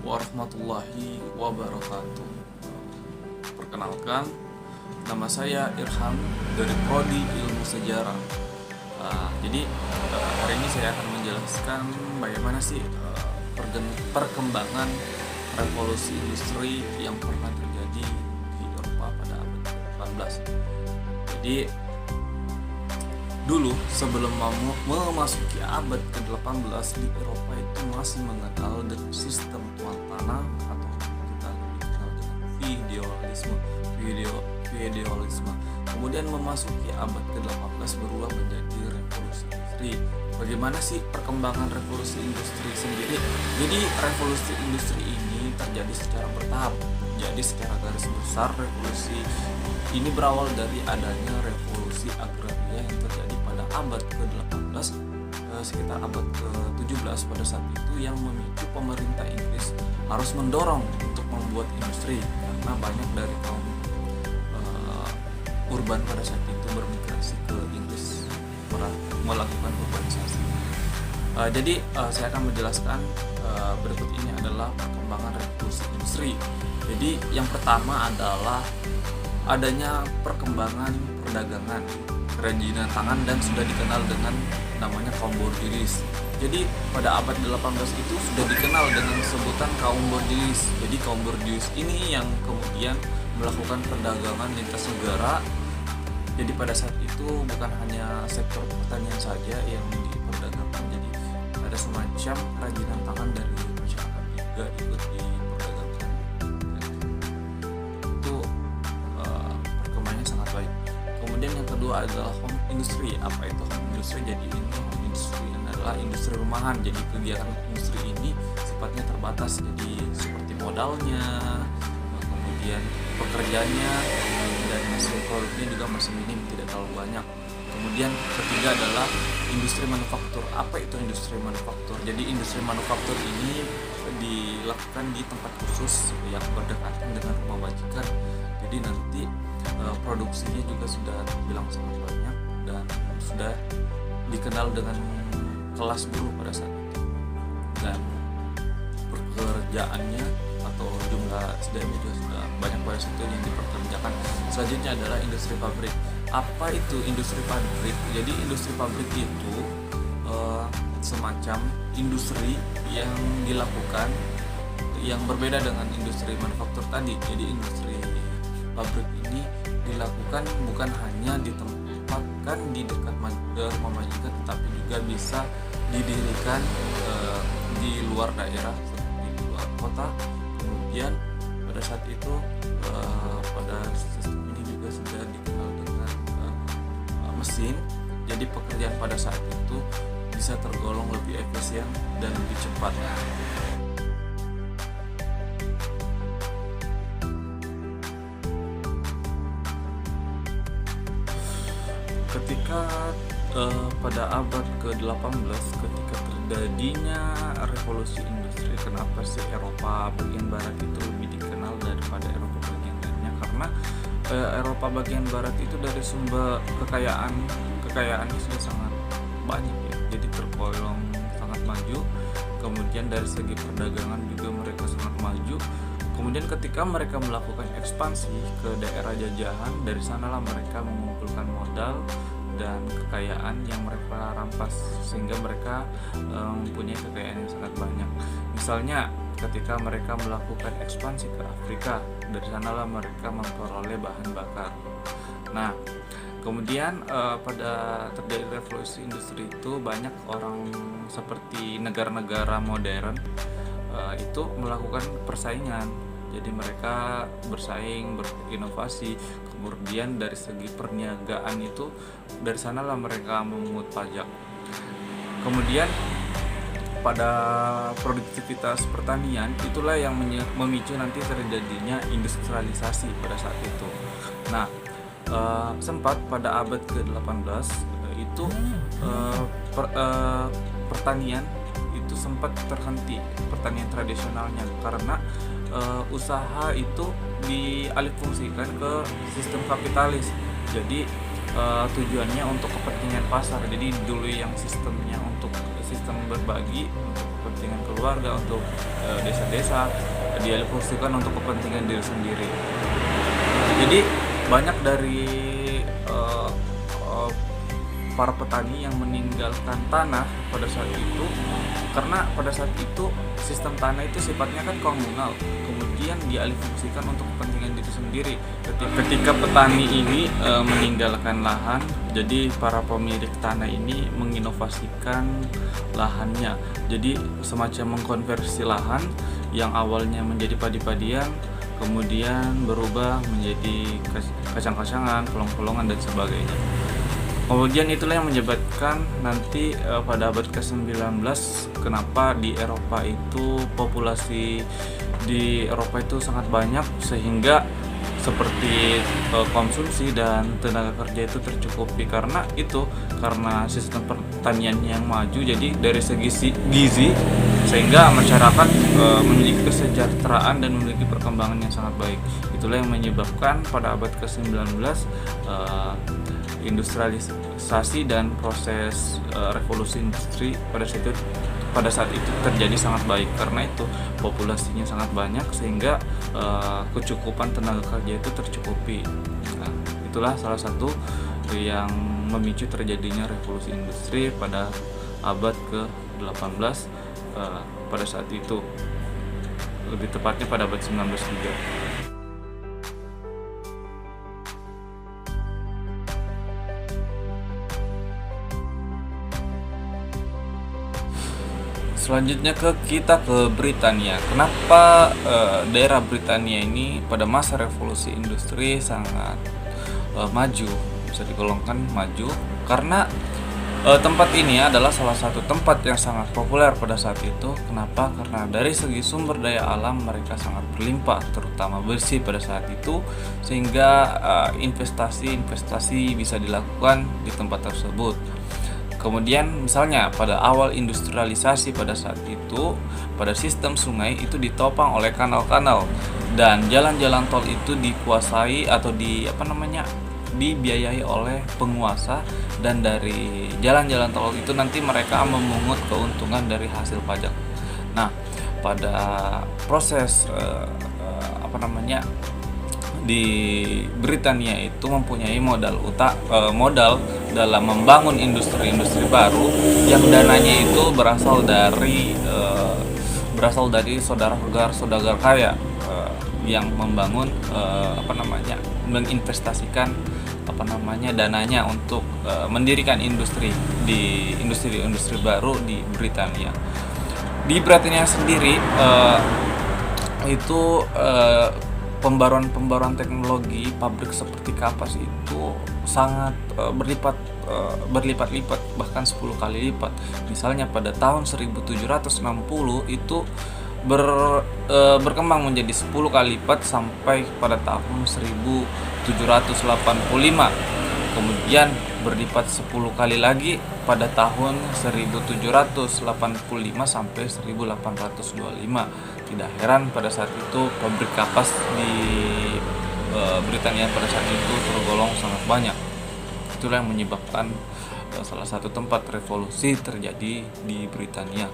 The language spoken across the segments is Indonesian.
warahmatullahi wabarakatuh. Perkenalkan, nama saya Irham dari Prodi Ilmu Sejarah. Hari ini saya akan menjelaskan bagaimana sih perkembangan revolusi industri yang pernah terjadi di Eropa pada abad ke-18. Jadi dulu sebelum memasuki abad ke-18 di Eropa itu masih mengenal dengan sistem tuan tanah atau kita lebih kenal dengan feodalisme. Kemudian memasuki abad ke-18 berubah menjadi revolusi industri. Bagaimana sih perkembangan revolusi industri sendiri? Jadi revolusi industri ini terjadi secara bertahap. Jadi secara garis besar revolusi ini berawal dari adanya revolusi agraria yang terjadi pada abad ke-18 sekitar abad ke-17 pada saat itu, yang memicu pemerintah Inggris harus mendorong untuk membuat industri karena banyak dari kaum urban pada saat itu bermigrasi ke Inggris melakukan urbanisasi. Jadi saya akan menjelaskan berikut ini adalah perkembangan revolusi industri. Jadi yang pertama adalah adanya perkembangan perdagangan kerajinan tangan dan sudah dikenal dengan namanya kaum borjuis. Jadi pada abad 18 itu sudah dikenal dengan sebutan kaum borjuis. Jadi kaum borjuis ini yang kemudian melakukan perdagangan lintas negara. Jadi pada saat itu bukan hanya sektor pertanian saja yang diperdagangkan, jadi ada semacam kerajinan tangan dari masyarakat juga ikut diperdagangkan. Itu perkembangannya sangat baik. Kemudian yang kedua adalah home industry. Apa itu home industry? Jadi ini home industry adalah industri rumahan. Jadi kegiatan industri ini sifatnya terbatas, jadi seperti modalnya, kemudian pekerjanya, dan hasil produknya juga masih minim, tidak terlalu banyak. Kemudian ketiga adalah industri manufaktur. Apa itu industri manufaktur? Jadi industri manufaktur ini dilakukan di tempat khusus yang berdekatan dengan rumah majikan. Jadi nanti produksinya juga sudah terbilang sangat banyak dan sudah dikenal dengan kelas buruh pada saat itu, dan pekerjaannya atau jumlah SDM juga sudah banyak pada situ yang dipekerjakan. Selanjutnya adalah industri pabrik. Apa itu industri pabrik? Jadi industri pabrik itu semacam industri yang dilakukan yang berbeda dengan industri manufaktur tadi. Jadi industri pabrik ini dilakukan bukan hanya ditempatkan di dekat rumah majikan, tetapi juga bisa didirikan di luar daerah seperti di luar kota. Kemudian pada saat itu pada sistem ini juga sudah dikenal dengan mesin. Jadi pekerjaan pada saat itu bisa tergolong lebih efisien dan lebih cepat. Ketika pada abad ke-18 ketika terjadinya revolusi industri, kenapa sih Eropa bagian barat itu lebih dikenal daripada Eropa bagian lainnya? Karena Eropa bagian barat itu dari sumber kekayaannya sudah sangat banyak ya, jadi tergolong sangat maju. Kemudian dari segi perdagangan juga mereka sangat maju. Kemudian ketika mereka melakukan ekspansi ke daerah jajahan, dari sanalah mereka mengumpulkan modal dan kekayaan yang mereka rampas, sehingga mereka mempunyai kekayaan yang sangat banyak. Misalnya ketika mereka melakukan ekspansi ke Afrika, dari sanalah mereka memperoleh bahan bakar. Nah, kemudian pada terjadi revolusi industri itu banyak orang seperti negara-negara modern itu melakukan persaingan. Jadi mereka bersaing, berinovasi. Kemudian dari segi perniagaan itu, dari sanalah mereka memungut pajak. Kemudian pada produktivitas pertanian itulah yang memicu nanti terjadinya industrialisasi pada saat itu. Nah, sempat pada abad ke-18 itu pertanian itu sempat terhenti, pertanian tradisionalnya, karena usaha itu dialihfungsikan ke sistem kapitalis. Jadi tujuannya untuk kepentingan pasar. Jadi dulu yang sistemnya untuk sistem berbagi untuk kepentingan keluarga, warga, untuk desa-desa, dialokasikan untuk kepentingan diri sendiri. Jadi banyak dari eh, eh, para petani yang meninggalkan tanah pada saat itu, karena pada saat itu sistem tanah itu sifatnya kan komunal, kemudian dialihfungsikan untuk kepentingan diri sendiri. Ketika petani ini meninggalkan lahan, jadi para pemilik tanah ini menginovasikan lahannya, jadi semacam mengkonversi lahan yang awalnya menjadi padi-padian kemudian berubah menjadi kacang-kacangan, kolong-kolongan dan sebagainya. Kemudian itulah yang menyebabkan nanti pada abad ke-19 kenapa di Eropa itu populasi di Eropa itu sangat banyak, sehingga seperti konsumsi dan tenaga kerja itu tercukupi, karena sistem pertanian yang maju. Jadi dari segi gizi, sehingga masyarakat memiliki kesejahteraan dan memiliki perkembangan yang sangat baik. Itulah yang menyebabkan pada abad ke-19 industrialisasi dan proses revolusi industri pada saat itu terjadi sangat baik, karena itu populasinya sangat banyak sehingga kecukupan tenaga kerja itu tercukupi. Nah, itulah salah satu yang memicu terjadinya revolusi industri pada abad ke-18 pada saat itu, lebih tepatnya pada abad 1903. Selanjutnya kita ke Britania. Kenapa daerah Britania ini pada masa revolusi industri sangat maju, bisa digolongkan maju, karena tempat ini adalah salah satu tempat yang sangat populer pada saat itu. Kenapa? Karena dari segi sumber daya alam mereka sangat berlimpah, terutama bersih pada saat itu, sehingga investasi bisa dilakukan di tempat tersebut. Kemudian misalnya pada awal industrialisasi pada saat itu, pada sistem sungai itu ditopang oleh kanal-kanal, dan jalan-jalan tol itu dikuasai atau dibiayai oleh penguasa, dan dari jalan-jalan tol itu nanti mereka memungut keuntungan dari hasil pajak. Nah, pada proses di Britania itu mempunyai modal dalam membangun industri-industri baru yang dananya itu berasal dari saudagar kaya yang membangun menginvestasikan dananya untuk mendirikan industri baru di Britania. Di Britania sendiri itu pembaruan teknologi pabrik seperti kapas itu sangat berlipat-lipat, bahkan 10 kali lipat. Misalnya pada tahun 1760 itu berkembang menjadi 10 kali lipat sampai pada tahun 1785. Kemudian berlipat 10 kali lagi pada tahun 1785 sampai 1825. Tidak heran pada saat itu pabrik kapas di Britania pada saat itu tergolong sangat banyak. Itulah yang menyebabkan salah satu tempat revolusi terjadi di Britania.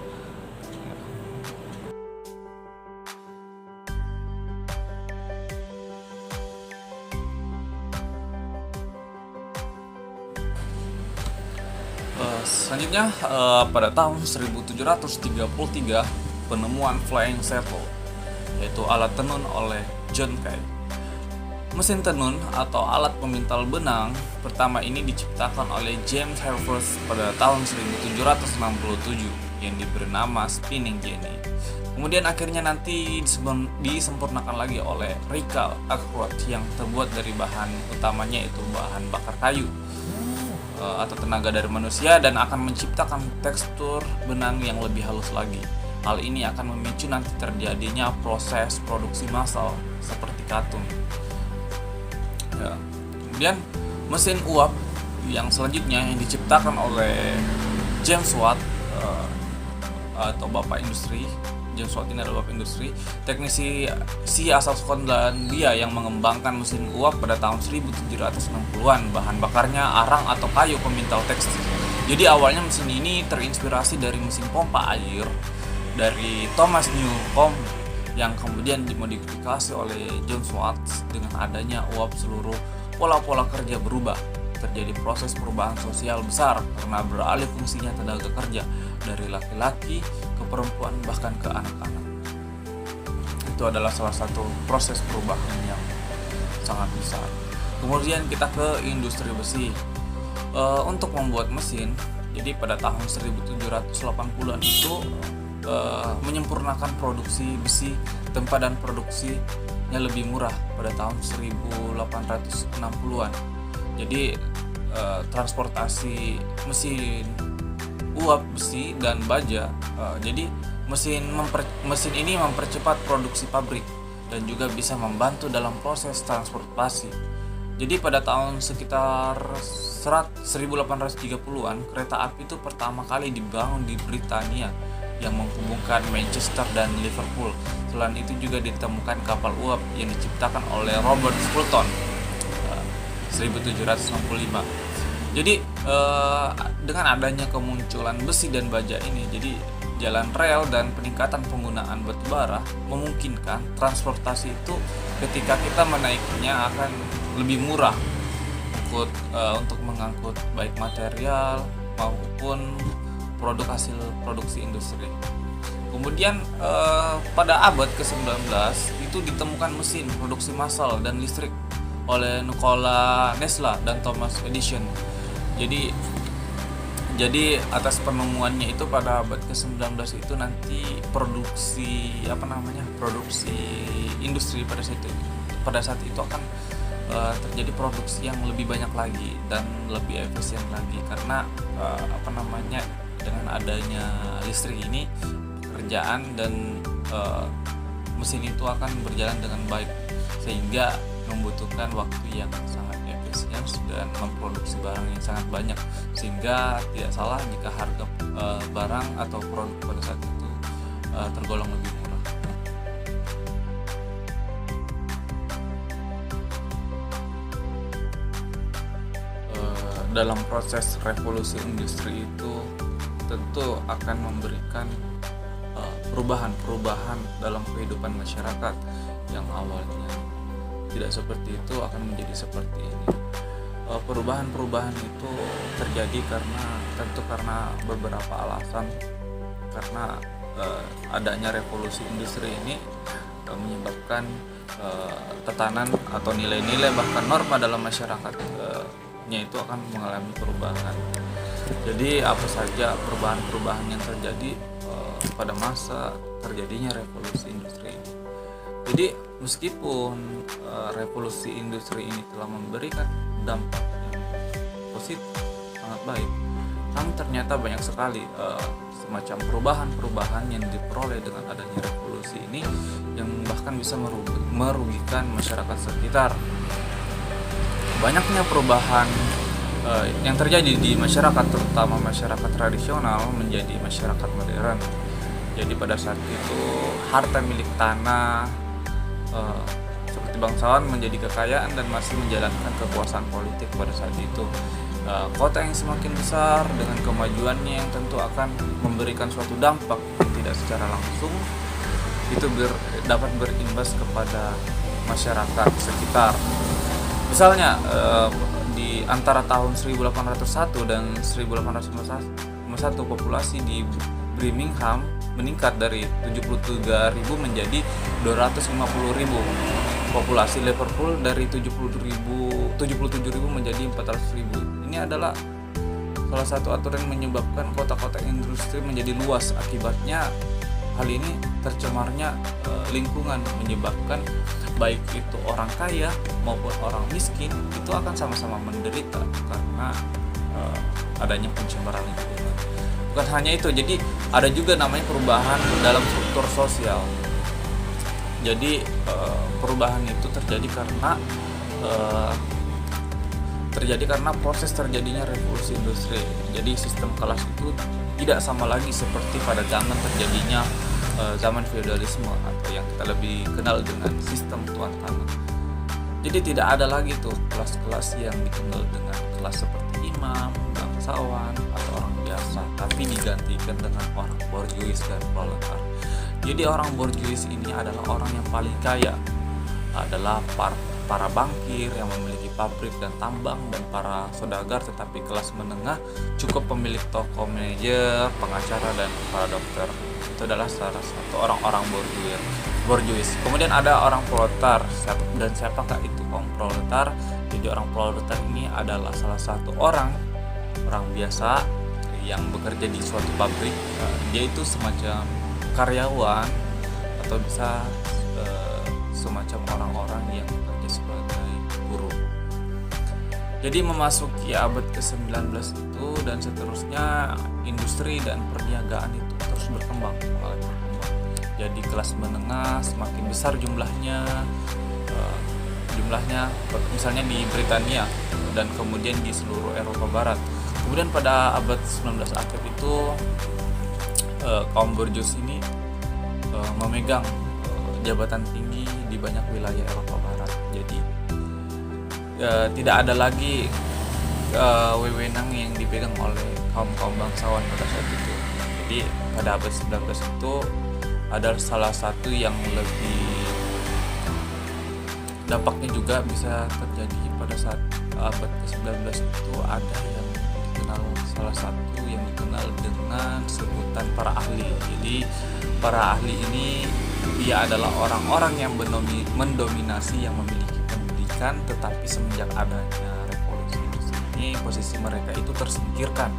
Selanjutnya pada tahun 1733 penemuan flying shuttle, yaitu alat tenun oleh John Kay. Mesin tenun atau alat pemintal benang pertama ini diciptakan oleh James Harvest pada tahun 1767 yang diberi nama spinning jenny. Kemudian akhirnya nanti disempurnakan lagi oleh Richard Arkwright yang terbuat dari bahan utamanya itu bahan bakar kayu atau tenaga dari manusia, dan akan menciptakan tekstur benang yang lebih halus lagi. Hal ini akan memicu nanti terjadinya proses produksi massal seperti katun. Ya. Kemudian mesin uap yang selanjutnya yang diciptakan oleh James Watt atau Bapak Industri. James Watt ini adalah Bapak Industri, teknisi asal Skotlandia yang mengembangkan mesin uap pada tahun 1760-an. Bahan bakarnya arang atau kayu pemintal tekstil. Jadi awalnya mesin ini terinspirasi dari mesin pompa air dari Thomas Newcomb yang kemudian dimodifikasi oleh John Swartz. Dengan adanya uap, seluruh pola-pola kerja berubah. Terjadi proses perubahan sosial besar karena beralih fungsinya tenaga kerja dari laki-laki ke perempuan bahkan ke anak-anak. Itu adalah salah satu proses perubahan yang sangat besar. Kemudian kita ke industri besi. Untuk membuat mesin, jadi pada tahun 1780-an itu menyempurnakan produksi besi tempadan produksinya lebih murah pada tahun 1860-an. Jadi transportasi mesin uap besi dan baja, jadi mesin ini mempercepat produksi pabrik dan juga bisa membantu dalam proses transportasi. Jadi pada tahun sekitar 1830-an kereta api itu pertama kali dibangun di Britania yang menghubungkan Manchester dan Liverpool. Selain itu juga ditemukan kapal uap yang diciptakan oleh Robert Fulton 1765. Jadi dengan adanya kemunculan besi dan baja ini, jadi jalan rel dan peningkatan penggunaan batubara memungkinkan transportasi itu ketika kita menaikinya akan lebih murah untuk mengangkut baik material maupun produk hasil produksi industri. Kemudian pada abad ke-19 itu ditemukan mesin produksi massal dan listrik oleh Nikola Tesla dan Thomas Edison. Jadi atas penemuannya itu pada abad ke-19 itu nanti produksi industri pada saat itu akan terjadi produksi yang lebih banyak lagi dan lebih efisien lagi karena dengan adanya listrik ini pekerjaan dan mesin itu akan berjalan dengan baik sehingga membutuhkan waktu yang sangat efisien dan memproduksi barang yang sangat banyak, sehingga tidak salah jika harga barang atau produk pada saat itu tergolong lebih murah. Dalam proses revolusi industri itu tentu akan memberikan perubahan-perubahan dalam kehidupan masyarakat yang awalnya tidak seperti itu akan menjadi seperti ini. Perubahan-perubahan itu terjadi karena beberapa alasan. Karena adanya revolusi industri ini menyebabkan tatanan atau nilai-nilai bahkan norma dalam masyarakatnya itu akan mengalami perubahan. Jadi apa saja perubahan-perubahan yang terjadi pada masa terjadinya revolusi industri ini. Jadi meskipun revolusi industri ini telah memberikan dampak yang positif sangat baik, namun ternyata banyak sekali semacam perubahan-perubahan yang diperoleh dengan adanya revolusi ini yang bahkan bisa merugikan masyarakat sekitar. Banyaknya perubahan yang terjadi di masyarakat, terutama masyarakat tradisional menjadi masyarakat modern. Jadi pada saat itu harta milik tanah seperti bangsawan menjadi kekayaan dan masih menjalankan kekuasaan politik pada saat itu. Kota yang semakin besar dengan kemajuannya yang tentu akan memberikan suatu dampak yang tidak secara langsung itu dapat berimbas kepada masyarakat sekitar. Misalnya di antara tahun 1801 dan 1891 populasi di Birmingham meningkat dari 73.000 menjadi 250.000. Populasi Liverpool dari 77.000 menjadi 400.000. Ini adalah salah satu aturan yang menyebabkan kota-kota industri menjadi luas. Akibatnya hal ini tercemarnya lingkungan, menyebabkan baik itu orang kaya maupun orang miskin itu akan sama-sama menderita karena adanya pencemaran lingkungan. Bukan hanya itu, jadi ada juga namanya perubahan dalam struktur sosial. Jadi perubahan itu terjadi karena proses terjadinya revolusi industri. Jadi sistem kelas itu tidak sama lagi seperti pada zaman terjadinya zaman feodalisme atau yang kita lebih kenal dengan sistem tuan tanah. Jadi tidak ada lagi tuh kelas-kelas yang dikenal dengan kelas seperti ini imam, bangsawan, atau orang biasa, tapi digantikan dengan orang borjuis dan proletar. Jadi orang borjuis ini adalah orang yang paling kaya, adalah para bankir yang memiliki pabrik dan tambang, dan para saudagar tetapi kelas menengah, cukup pemilik toko, manajer, pengacara, dan para dokter. Itu adalah salah satu orang-orang borjuis. Kemudian ada orang proletar, dan siapakah itu kaum proletar? Jadi orang proletar ini adalah salah satu orang biasa yang bekerja di suatu pabrik. Dia itu semacam karyawan atau bisa semacam orang-orang yang bekerja sebagai buruh. Jadi memasuki abad ke-19 itu dan seterusnya, industri dan perniagaan itu terus berkembang. Jadi kelas menengah semakin besar jumlahnya misalnya di Britania dan kemudian di seluruh Eropa Barat. Kemudian pada abad 19 akhir itu kaum borjuis ini memegang jabatan tinggi di banyak wilayah Eropa Barat. Jadi tidak ada lagi wewenang yang dipegang oleh kaum bangsawan pada saat itu. Jadi pada abad 19 itu adalah salah satu yang lebih dampaknya juga bisa terjadi pada saat abad ke-19 itu ada yang dikenal, salah satu yang dikenal dengan sebutan para ahli. Jadi para ahli ini dia adalah orang-orang yang mendominasi, yang memiliki pendidikan, tetapi semenjak adanya revolusi industri ini posisi mereka itu tersingkirkan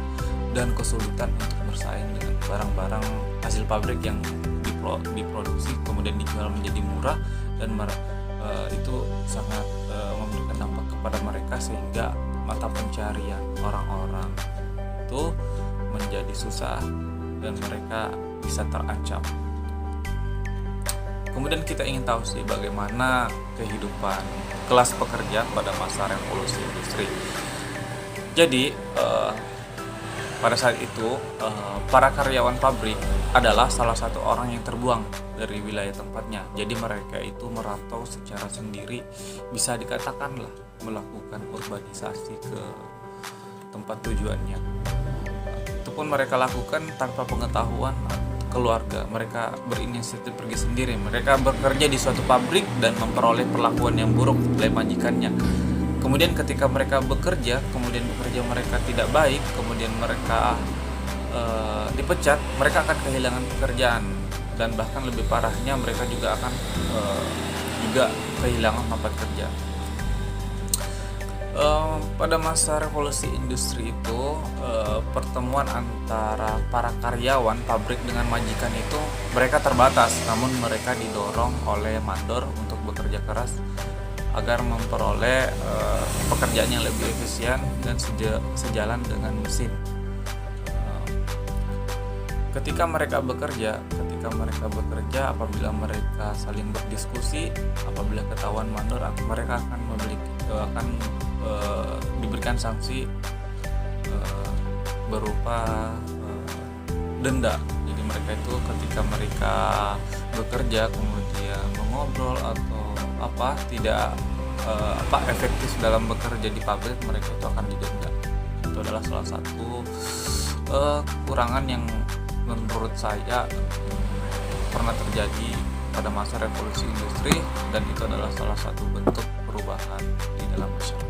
dan kesulitan untuk bersaing dengan barang-barang hasil pabrik yang diproduksi kemudian dijual menjadi murah, dan itu sangat memberikan dampak kepada mereka sehingga mata pencarian orang-orang itu menjadi susah dan mereka bisa terancam. Kemudian kita ingin tahu sih bagaimana kehidupan kelas pekerja pada masa revolusi industri. Jadi pada saat itu para karyawan pabrik adalah salah satu orang yang terbuang dari wilayah tempatnya. Jadi mereka itu merantau secara sendiri, bisa dikatakanlah melakukan urbanisasi ke tempat tujuannya. Itu pun mereka lakukan tanpa pengetahuan keluarga. Mereka berinisiatif pergi sendiri. Mereka bekerja di suatu pabrik dan memperoleh perlakuan yang buruk oleh majikannya. Kemudian ketika mereka bekerja mereka tidak baik, kemudian mereka dipecat, mereka akan kehilangan pekerjaan, dan bahkan lebih parahnya mereka juga akan kehilangan tempat kerja. Pada masa revolusi industri itu pertemuan antara para karyawan pabrik dengan majikan itu mereka terbatas, namun mereka didorong oleh mandor untuk bekerja keras agar memperoleh pekerjaan yang lebih efisien dan sejalan dengan mesin. Ketika mereka bekerja, apabila mereka saling berdiskusi, apabila ketahuan mandor, mereka akan diberikan sanksi berupa denda. Jadi mereka itu ketika mereka bekerja kemudian mengobrol atau tidak efektif dalam bekerja di pabrik, mereka itu akan didenda. Itu adalah salah satu kekurangan yang menurut saya pernah terjadi pada masa revolusi industri, dan itu adalah salah satu bentuk perubahan di dalam masyarakat.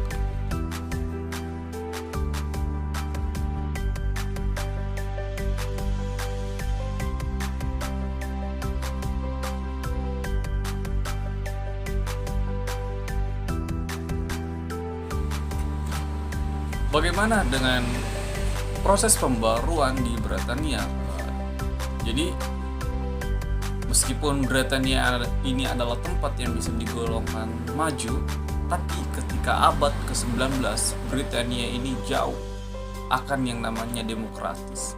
Bagaimana dengan proses pembaruan di Britania? Jadi meskipun Britania ini adalah tempat yang bisa digolongkan maju, tapi ketika abad ke-19 Britania ini jauh akan yang namanya demokratis.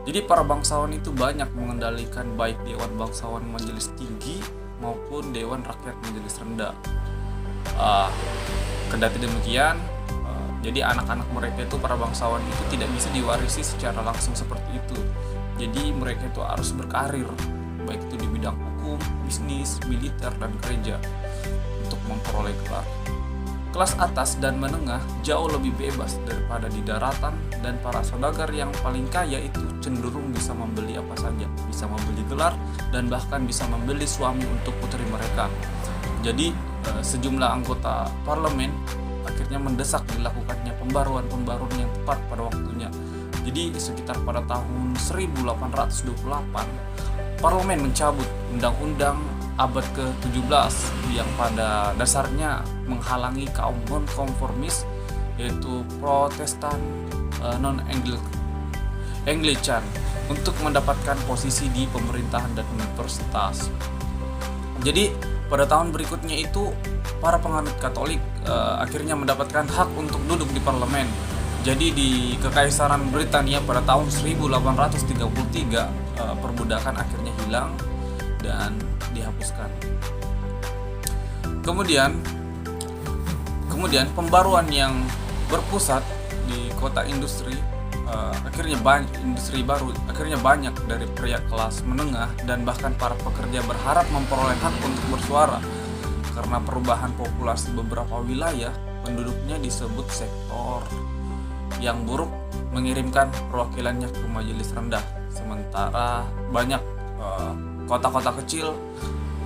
Jadi para bangsawan itu banyak mengendalikan baik Dewan Bangsawan Majelis Tinggi maupun Dewan Rakyat Majelis Rendah. Kendati demikian, jadi anak-anak mereka itu, para bangsawan itu tidak bisa diwarisi secara langsung seperti itu. Jadi mereka itu harus berkarir, baik itu di bidang hukum, bisnis, militer, dan gereja untuk memperoleh gelar. Kelas atas dan menengah jauh lebih bebas daripada di daratan, dan para saudagar yang paling kaya itu cenderung bisa membeli apa saja, bisa membeli gelar dan bahkan bisa membeli suami untuk putri mereka. Jadi sejumlah anggota parlemen akhirnya mendesak dilakukannya pembaruan-pembaruan yang tepat pada waktunya. Jadi sekitar pada tahun 1828 parlemen mencabut undang-undang abad ke-17 yang pada dasarnya menghalangi kaum non-konformis, yaitu Protestan non-Anglican, untuk mendapatkan posisi di pemerintahan dan universitas. Jadi pada tahun berikutnya itu para penganut Katolik akhirnya mendapatkan hak untuk duduk di parlemen. Jadi di Kekaisaran Britania pada tahun 1833 perbudakan akhirnya hilang dan dihapuskan. Kemudian pembaruan yang berpusat di kota industri, industri baru akhirnya banyak dari pria kelas menengah dan bahkan para pekerja berharap memperoleh hak untuk bersuara. Karena perubahan populasi beberapa wilayah, penduduknya disebut sektor yang buruk mengirimkan perwakilannya ke majelis rendah, sementara banyak kota-kota kecil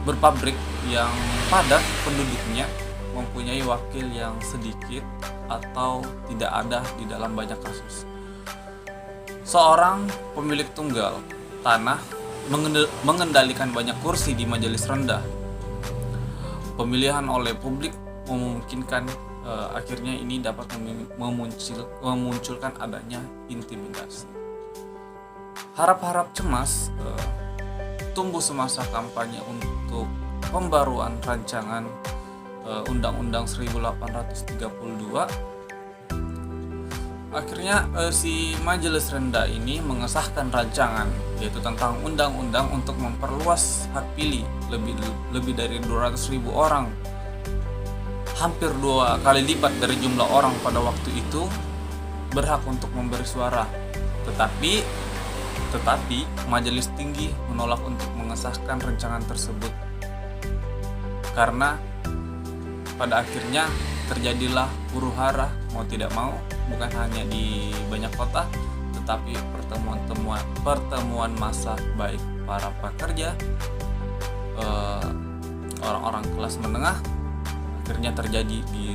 berpabrik yang padat penduduknya mempunyai wakil yang sedikit atau tidak ada di dalam banyak kasus. Seorang pemilik tunggal tanah mengendalikan banyak kursi di majelis rendah. Pemilihan oleh publik memungkinkan akhirnya ini dapat memunculkan adanya intimidasi. Harap-harap cemas tumbuh semasa kampanye untuk pembaruan rancangan Undang-Undang 1832. Akhirnya si majelis rendah ini mengesahkan rancangan, yaitu tentang undang-undang untuk memperluas hak pilih lebih dari 200.000 orang, hampir 2 kali lipat dari jumlah orang pada waktu itu berhak untuk memberi suara. Tetapi majelis tinggi menolak untuk mengesahkan rancangan tersebut, karena pada akhirnya terjadilah huru-hara mau tidak mau, bukan hanya di banyak kota, tetapi pertemuan massa baik para pekerja, orang-orang kelas menengah akhirnya terjadi di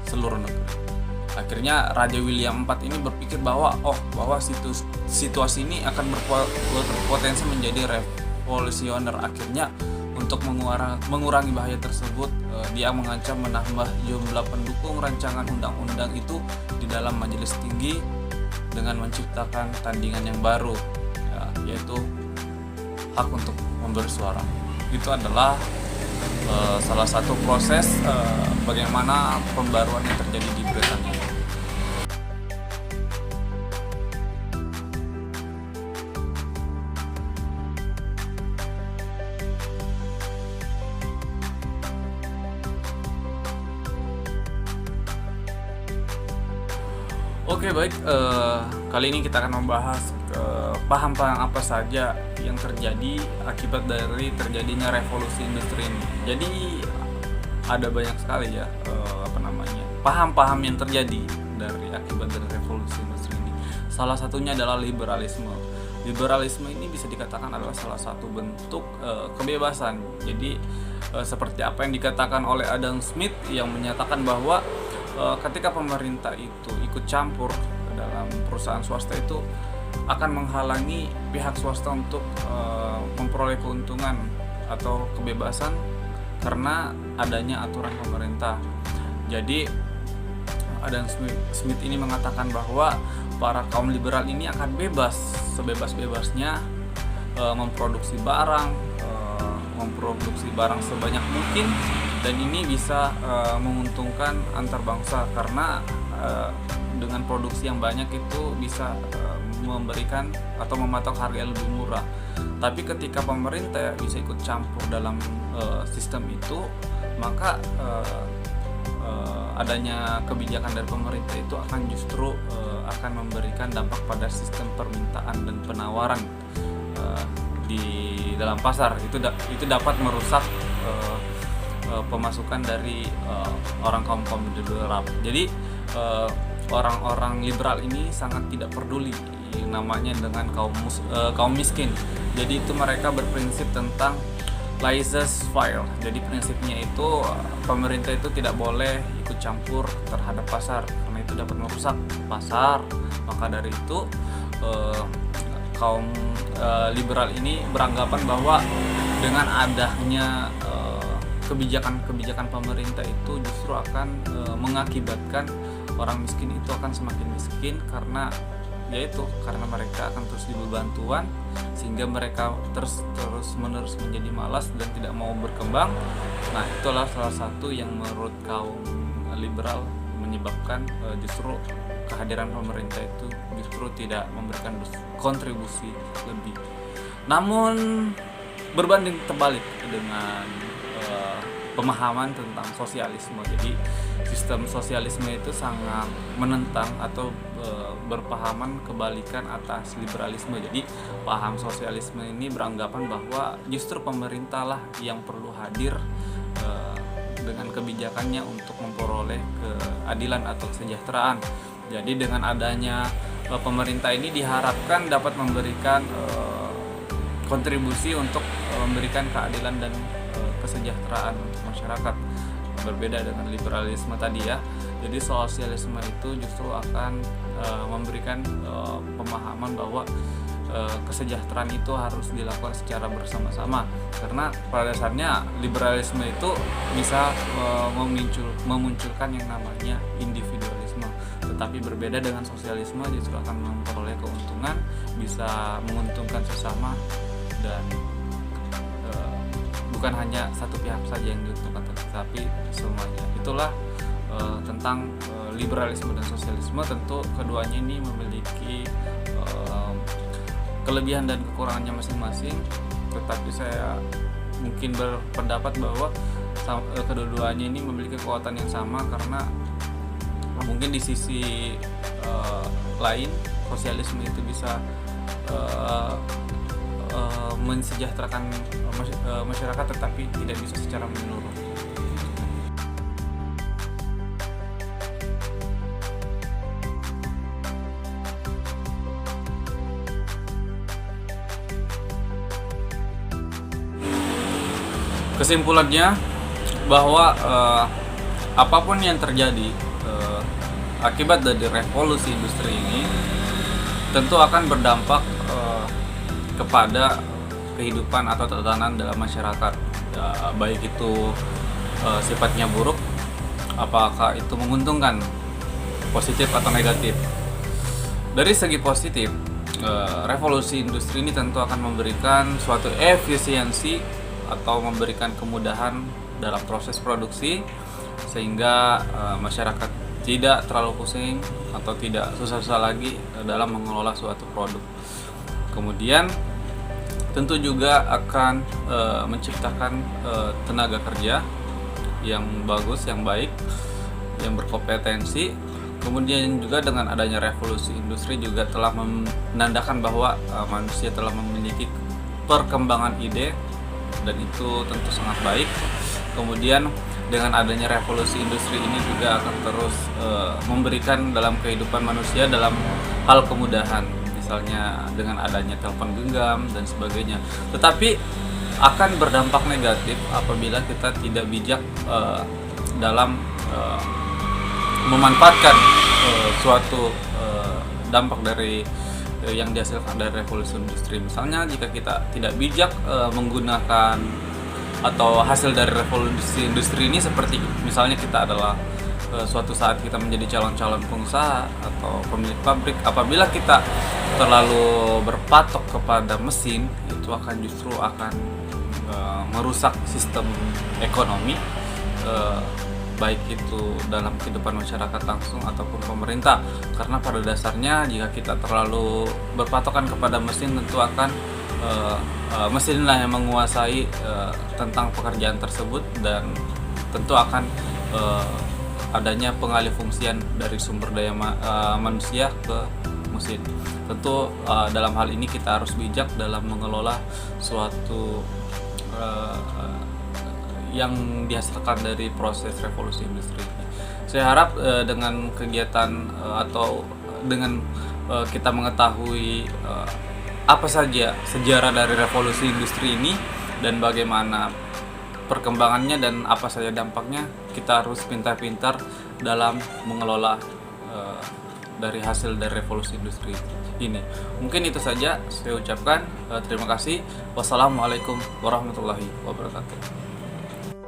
seluruh negeri. Akhirnya Raja William IV ini berpikir bahwa situasi ini akan berpotensi menjadi revolusioner. Akhirnya untuk mengurangi bahaya tersebut, dia mengancam menambah jumlah pendukung rancangan undang-undang itu di dalam majelis tinggi dengan menciptakan tandingan yang baru, yaitu hak untuk memberi suara. Itu adalah salah satu proses bagaimana pembaruan yang terjadi di Britania. Oke, baik, kali ini kita akan membahas paham-paham apa saja yang terjadi akibat dari terjadinya revolusi industri ini. Jadi ada banyak sekali ya paham-paham yang terjadi dari akibat dari revolusi industri ini. Salah satunya adalah liberalisme. Liberalisme ini bisa dikatakan adalah salah satu bentuk kebebasan. Jadi seperti apa yang dikatakan oleh Adam Smith yang menyatakan bahwa ketika pemerintah itu ikut campur dalam perusahaan swasta itu akan menghalangi pihak swasta untuk memperoleh keuntungan atau kebebasan karena adanya aturan pemerintah. Jadi Adam Smith ini mengatakan bahwa para kaum liberal ini akan bebas sebebas-bebasnya memproduksi barang sebanyak mungkin, dan ini bisa menguntungkan antar bangsa karena dengan produksi yang banyak itu bisa memberikan atau mematok harga yang lebih murah. Tapi ketika pemerintah bisa ikut campur dalam sistem itu, maka adanya kebijakan dari pemerintah itu akan justru akan memberikan dampak pada sistem permintaan dan penawaran di dalam pasar. Itu dapat merusak pemasukan dari orang kaum liberal. Jadi orang-orang liberal ini sangat tidak peduli namanya dengan kaum miskin. Jadi itu mereka berprinsip tentang laissez-faire. Jadi prinsipnya itu pemerintah itu tidak boleh ikut campur terhadap pasar karena itu dapat merusak pasar. Maka dari itu kaum liberal ini beranggapan bahwa dengan adanya kebijakan-kebijakan pemerintah itu justru akan mengakibatkan orang miskin itu akan semakin miskin karena mereka akan terus diberi bantuan sehingga mereka terus menerus menjadi malas dan tidak mau berkembang. Nah, itulah salah satu yang menurut kaum liberal menyebabkan justru kehadiran pemerintah itu justru tidak memberikan kontribusi lebih. Namun berbanding terbalik dengan pemahaman tentang sosialisme. Jadi sistem sosialisme itu sangat menentang atau berpahaman kebalikan atas liberalisme. Jadi paham sosialisme ini beranggapan bahwa justru pemerintah lah yang perlu hadir dengan kebijakannya untuk memperoleh keadilan atau kesejahteraan. Jadi dengan adanya pemerintah ini diharapkan dapat memberikan kontribusi untuk memberikan keadilan dan kesejahteraan untuk masyarakat. Berbeda dengan liberalisme tadi ya. Jadi sosialisme itu justru akan memberikan pemahaman bahwa kesejahteraan itu harus dilakukan secara bersama-sama, karena pada dasarnya liberalisme itu bisa memunculkan yang namanya individualisme, tetapi berbeda dengan sosialisme justru akan memperoleh keuntungan, bisa menguntungkan sesama dan bukan hanya satu pihak saja yang diuntungkan tetapi semuanya. Itulah tentang liberalisme dan sosialisme. Tentu keduanya ini memiliki kelebihan dan kekurangannya masing-masing, tetapi saya mungkin berpendapat bahwa kedua-duanya ini memiliki kekuatan yang sama, karena mungkin di sisi lain sosialisme itu bisa mensejahterakan masyarakat, tetapi tidak bisa secara menyeluruh. Kesimpulannya bahwa apapun yang terjadi akibat dari revolusi industri ini tentu akan berdampak kepada kehidupan atau tatanan dalam masyarakat, baik itu sifatnya buruk, apakah itu menguntungkan, positif atau negatif. Dari segi positif, revolusi industri ini tentu akan memberikan suatu efisiensi atau memberikan kemudahan dalam proses produksi, sehingga masyarakat tidak terlalu pusing atau tidak susah-susah lagi dalam mengelola suatu produk. Kemudian tentu juga akan menciptakan tenaga kerja yang bagus, yang baik, yang berkompetensi. Kemudian juga dengan adanya revolusi industri juga telah menandakan bahwa manusia telah memiliki perkembangan ide, dan itu tentu sangat baik. Kemudian dengan adanya revolusi industri ini juga akan terus memberikan dalam kehidupan manusia dalam hal kemudahan, misalnya dengan adanya telepon genggam dan sebagainya. Tetapi akan berdampak negatif apabila kita tidak bijak dalam memanfaatkan suatu dampak dari yang dihasilkan dari revolusi industri. Misalnya jika kita tidak bijak menggunakan atau hasil dari revolusi industri ini, seperti misalnya kita adalah suatu saat kita menjadi calon-calon pengusaha atau pemilik pabrik, apabila kita terlalu berpatok kepada mesin, itu akan justru merusak sistem ekonomi, baik itu dalam kehidupan masyarakat langsung ataupun pemerintah. Karena pada dasarnya jika kita terlalu berpatokan kepada mesin, tentu akan mesinlah yang menguasai tentang pekerjaan tersebut, dan tentu akan adanya pengalih fungsian dari sumber daya manusia ke mesin. Tentu dalam hal ini kita harus bijak dalam mengelola suatu yang dihasilkan dari proses revolusi industri ini. Saya harap dengan kegiatan atau dengan kita mengetahui apa saja sejarah dari revolusi industri ini dan bagaimana perkembangannya dan apa saja dampaknya, kita harus pintar-pintar dalam mengelola dari hasil dari revolusi industri ini. Mungkin itu saja saya ucapkan. Terima kasih. Wassalamualaikum warahmatullahi wabarakatuh.